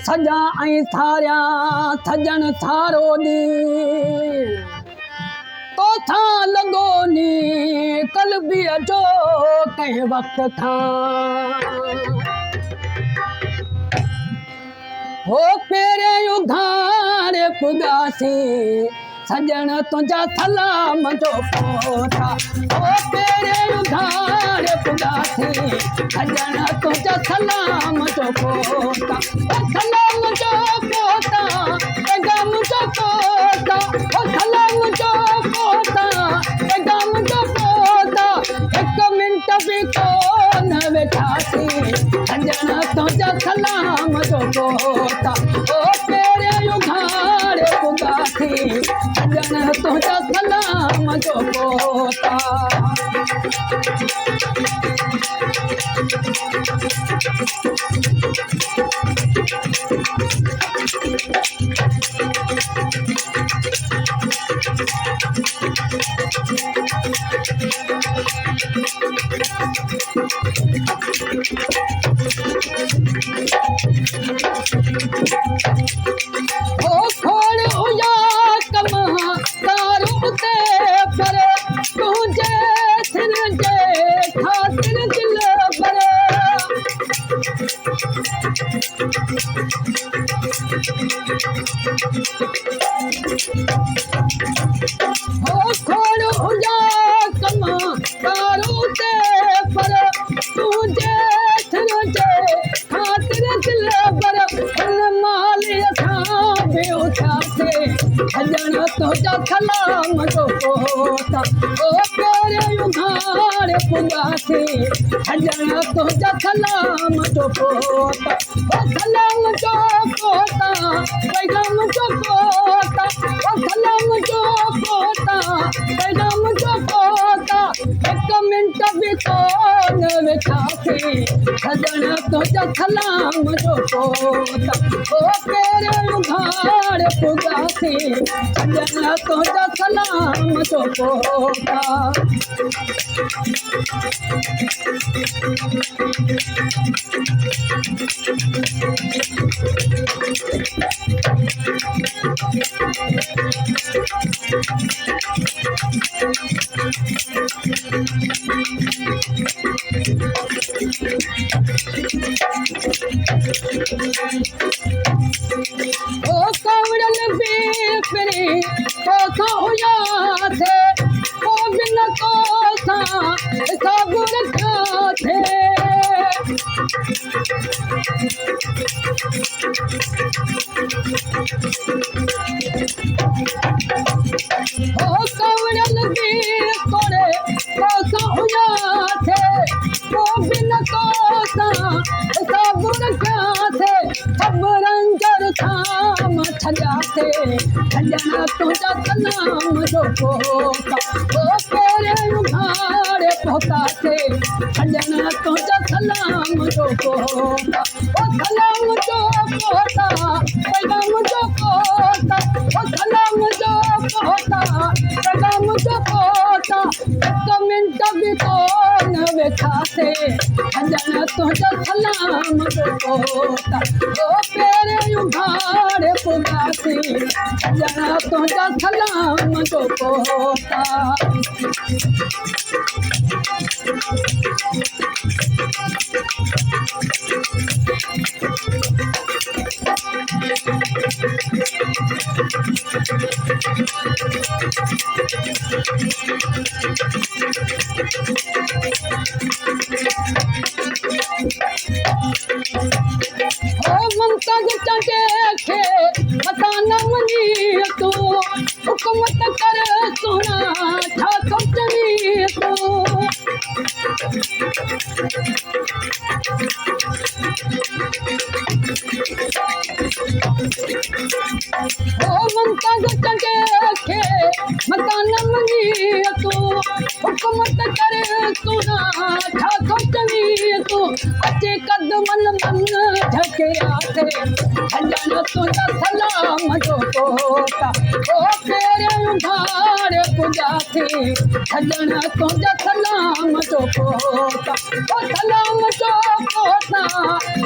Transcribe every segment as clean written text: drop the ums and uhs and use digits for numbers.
सजा ऐं थारिया थजण थारो नी तोथा लॻो नी कलबीअ जो कंहिं वक़्त खां हो पहिरें उघाड़ पुॻासी सजण तुंहिंजा सलाम जो पोता हो पहिरें उघाड़ पुॻासी सजण तुंहिंजा सलाम जो पोता सलाम जो पोता पैगाम जो पोता सलाम जो पोता पैगाम जो पोता हिकु मिंट बि कोन वेठासी सजण तुंहिंजा सलाम जो पोता हो पहिरें उघाड़ पुॻासी सजण तुंहिंजा सलाम जो पोता ओ खोड़ हुया कमा तारूं ते पर तुंहिंजे सिर जे ख़ातिर दिल भर ओ खोड़ हुया कमा तारूं ते पर तुंहिंजे सिर जे ख़ातिर दिल भर हिन माल असां बि उथासे सजण तुंहिंजा सलाम जो पोता ओ पहिरें उघाड़ पुॻासी सजण तुंहिंजा सलाम जो पोता ओ सलाम जो पोता पैगाम जो पोता ओ सलाम जो पोता पैगाम जो पोता हिकु मिंट बि कोन वेठासी सजण तुंहिंजा सलाम जो पोता ओ पहिरें उघाड़ पुॻासी सजण तुंहिंजा सलाम जो पोता ओ कावड़न बि फिरी तोखां हुया थे ओ बिन तोसां हिसाब रखिया थे ओ कावड़न बि तोड़े तोसां हुया थे ओ बिन तोसां हिसाब रखिया थे सब रंजर थाम छॾियासे सजण तुंहिंजा सलाम जो पोता ओ पहिरें उघाड़ पहुतासे सजण तुंहिंजा सलाम जो पोता ओ सलाम जो पोता पैगाम जो पोता ओ सलाम जो पोता पैगाम जो पोता हिकु मिंट बि कोन वेठासे सजण तुंहिंजा सलाम जो पोता ओ पहिरें उघाड़ पुॻासी सजण तुंहिंजा सलाम जो पोता ओ ममता चंगे खे मता न मञी तूं हुकूमत कर सोना छा सोचनी तूं ओ ममता चंगे खे मता न मञी तूं हुकूमत कर सोना छा सोचनी तूं अचे कदमन मन झकियासे सजण तुंहिंजा सलाम जो पोता ओ पहिरें उघाड़ पुॻासी पुॻासीं सजण तुंहिंजा सलाम जो पोता ओ सलाम जो पोता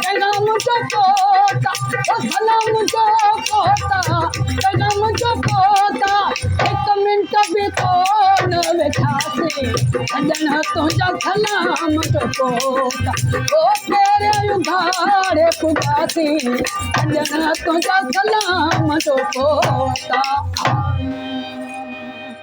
पैगाम जो पोता ओ सलाम जो पोता पैगाम जो पोता हिकु मिंट बि कोन वेठासीं सजण तुंहिंजा सलाम जो पोता ओ तेरे उघाड़े पुॻासीं सजण तुंहिंजा सलाम जो पोता